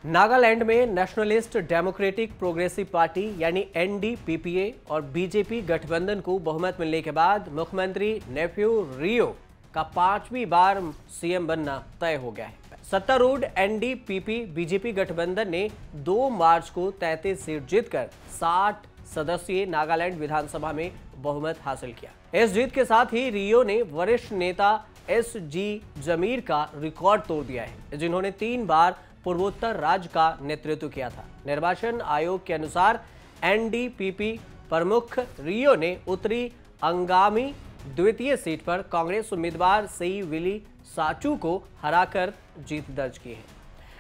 नागालैंड में nationalist democratic progressive party यानी एनडीपीपीए और बीजेपी गठबंधन को बहुमत मिलने के बाद मुख्यमंत्री नेफ्यू रियो का 5वीं बार सीएम बनना तय हो गया है। सत्तारूढ़ एनडीपीपी बीजेपी गठबंधन ने 2 मार्च को 33 सीट जीतकर 60 सदस्यीय नागालैंड विधानसभा में बहुमत हासिल किया। इस जीत के साथ ही रियो ने वरिष्ठ नेता एस.जी. जमीर का रिकॉर्ड तोड़ दिया है, जिन्होंने 3 बार पूर्वोत्तर राज्य का नेतृत्व किया था। निर्वाचन आयोग के अनुसार एनडीपीपी प्रमुख रियो ने उत्तरी अंगामी द्वितीय सीट पर कांग्रेस उम्मीदवार सी विली साचू को हराकर जीत दर्ज की है।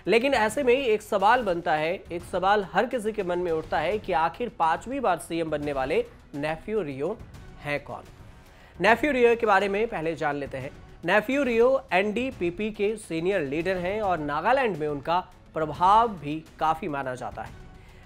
लेकिन ऐसे में एक सवाल बनता है, एक सवाल हर किसी के मन में उठता है कि आखिर 5वीं बार सीएम बनने वाले नेफ्यू रियो हैं कौन। नेफ्यू रियो के बारे में पहले जान लेते हैं। नेफ्यू रियो एनडीपीपी के सीनियर लीडर हैं और नागालैंड में उनका प्रभाव भी काफी माना जाता है।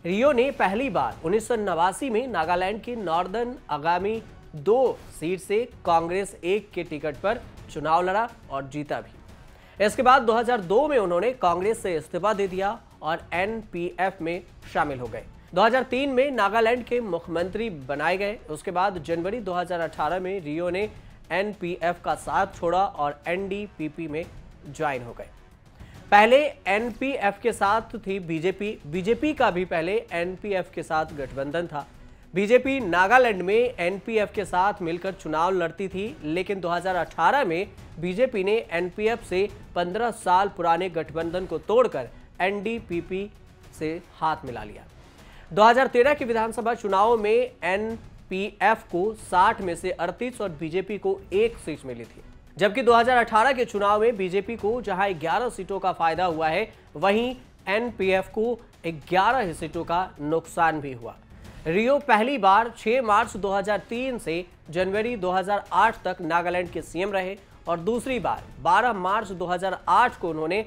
रियो ने पहली बार 1989 में नागालैंड की नॉर्दर्न आगामी 2 सीट से कांग्रेस 1 के टिकट पर चुनाव लड़ा और जीता भी। इसके बाद 2002 में उन्होंने कांग्रेस से इस्तीफा दे दिया और एनपीएफ में शामिल हो गए। 2003 में नागालैंड के मुख्यमंत्री बनाए गए। उसके बाद जनवरी 2018 में रियो ने एनपीएफ का साथ छोड़ा और एनडीपीपी में ज्वाइन हो गए। पहले एनपीएफ के साथ थी बीजेपी का भी पहले एनपीएफ के साथ गठबंधन था। बीजेपी नागालैंड में एनपीएफ के साथ मिलकर चुनाव लड़ती थी, लेकिन 2018 में बीजेपी ने एनपीएफ से 15 साल पुराने गठबंधन को तोड़कर एनडीपीपी से हाथ मिला लिया। 2013 के विधानसभा चुनाव में एनपीएफ को 60 में से 38 और बीजेपी को 1 सीट मिली थी, जबकि 2018 के चुनाव में बीजेपी को जहां 11 सीटों का फायदा हुआ है, वहीं एनपीएफ को 11 सीटों का नुकसान भी हुआ। रियो पहली बार 6 मार्च 2003 से जनवरी 2008 तक नागालैंड के सीएम रहे और दूसरी बार 12 मार्च 2008 को उन्होंने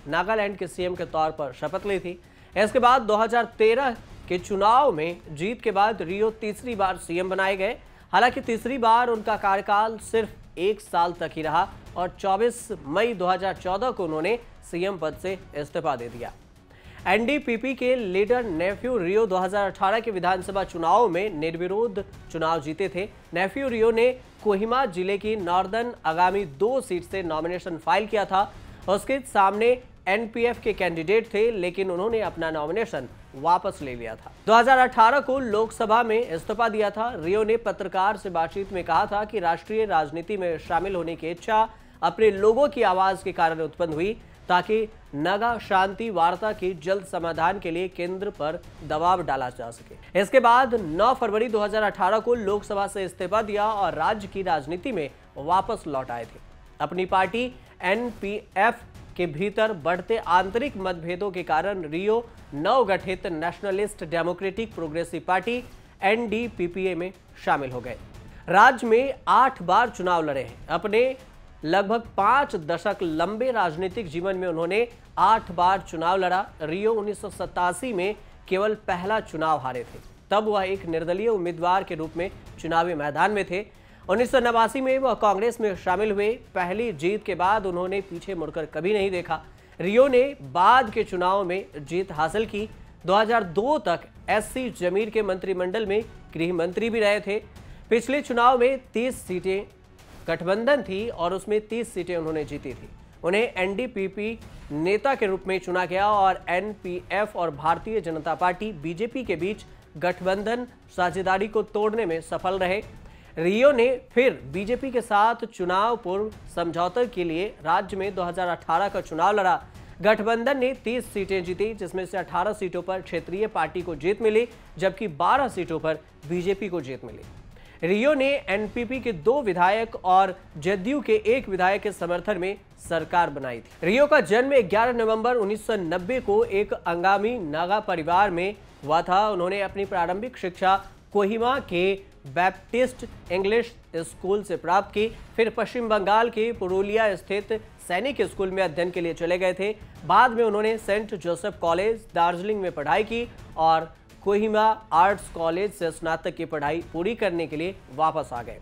नागालैंड के सीएम के तौर पर शपथ ली थी। इसके बाद 2013 के चुनाव में जीत के बाद रियो तीसरी बार सीएम बनाए गए। हालांकि तीसरी बार उनका कार्यकाल सिर्फ 1 साल तक ही रहा और 24 मई 2014 को उन्होंने सीएम पद से इस्तीफा दे दिया। एनडीपीपी के लीडर नेफ्यू रियो 2018 के विधानसभा चुनाव में निर्विरोध चुनाव जीते थे। नेफ्यू रियो ने कोहिमा जिले की नॉर्दर्न आगामी 2 सीट से नॉमिनेशन फाइल किया था। उसके सामने एनपीएफ के कैंडिडेट थे, लेकिन उन्होंने अपना नॉमिनेशन वापस ले लिया था। 2018 को लोकसभा में इस्तीफा दिया था। रियो ने पत्रकार से बातचीत में कहा था कि राष्ट्रीय राजनीति में शामिल होने की इच्छा अपने लोगों की आवाज के कारण उत्पन्न हुई, ताकि नागा शांति वार्ता के जल्द समाधान के लिए केंद्र पर दबाव डाला जा सके। इसके बाद 9 फरवरी 2018 को लोकसभा से इस्तीफा दिया और राज्य की राजनीति में वापस लौट आए थे। अपनी पार्टी एनपीएफ के भीतर बढ़ते आंतरिक मतभेदों के कारण रियो नवगठित नेशनलिस्ट डेमोक्रेटिक प्रोग्रेसिव पार्टी एनडीपीपीए में शामिल हो गए। राज्य में 8 बार चुनाव लड़े हैं। अपने लगभग 5 दशक लंबे राजनीतिक जीवन में उन्होंने 8 बार चुनाव लड़ा। रियो 1987 में केवल पहला चुनाव हारे थे, तब वह एक निर्दलीय उम्मीदवार के रूप में चुनावी मैदान में थे। 1989 में वह कांग्रेस में शामिल हुए। पहली जीत के बाद उन्होंने पीछे मुड़कर कभी नहीं देखा। रियो ने बाद के चुनाव में जीत हासिल की। 2002 तक एस.सी. जमीर के मंत्रिमंडल में गृह मंत्री भी रहे थे। पिछले चुनाव में 30 सीटें गठबंधन थी और उसमें 30 सीटें उन्होंने जीती थी। उन्हें एनडीपीपी नेता के रूप में चुना गया और एनपीएफ और भारतीय जनता पार्टी बीजेपी के बीच गठबंधन साझेदारी को तोड़ने में सफल रहे। रियो ने फिर बीजेपी के साथ चुनाव पूर्व समझौते के लिए राज्य में 2018 का चुनाव लड़ा। गठबंधन ने 30 सीटें जीती, जिसमें से 18 सीटों पर क्षेत्रीय पार्टी को जीत मिली, जबकि 12 सीटों पर बीजेपी को जीत मिली। रियो ने एनपीपी के 2 विधायक और जदयू के 1 विधायक के समर्थन में सरकार बनाई थी। रियो का जन्म 11 नवंबर 1990 को एक अंगामी नागा परिवार में हुआ था। उन्होंने अपनी प्रारंभिक शिक्षा कोहिमा के बैप्टिस्ट इंग्लिश स्कूल से प्राप्त की। फिर पश्चिम बंगाल के पुरुलिया स्थित सैनिक स्कूल में अध्ययन के लिए चले गए थे। बाद में उन्होंने सेंट जोसेफ कॉलेज दार्जिलिंग में पढ़ाई की और कोहिमा आर्ट्स कॉलेज से स्नातक की पढ़ाई पूरी करने के लिए वापस आ गए।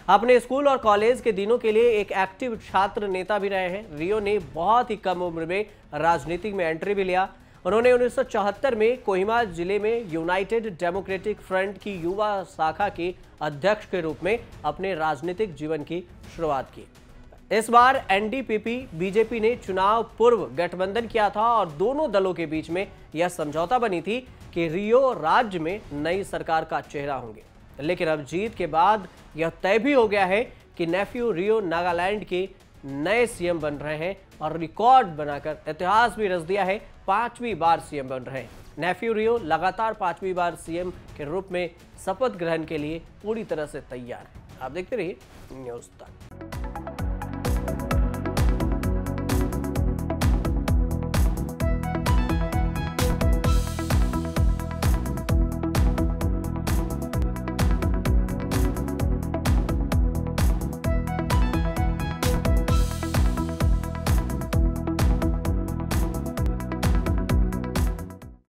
अपने स्कूल और कॉलेज के दिनों के लिए एक एक्टिव छात्र नेता भी रहे हैं। रियो ने बहुत ही कम उम्र में राजनीति में एंट्री भी लिया। उन्होंने 1974 में कोहिमा जिले में यूनाइटेड डेमोक्रेटिक फ्रंट की युवा शाखा के अध्यक्ष के रूप में अपने राजनीतिक जीवन की शुरुआत की। इस बार एनडीपीपी बीजेपी ने चुनाव पूर्व गठबंधन किया था और दोनों दलों के बीच में यह समझौता बनी थी कि रियो राज्य में नई सरकार का चेहरा होंगे। लेकिन अब जीत के बाद यह तय भी हो गया है कि नेफ्यू रियो नागालैंड के नए सीएम बन रहे हैं और रिकॉर्ड बनाकर इतिहास भी रच दिया है। 5वीं बार सीएम बन रहे हैं। नेफ्यू रियो लगातार 5वीं बार सीएम के रूप में शपथ ग्रहण के लिए पूरी तरह से तैयार है। आप देखते रहिए न्यूज़ तक।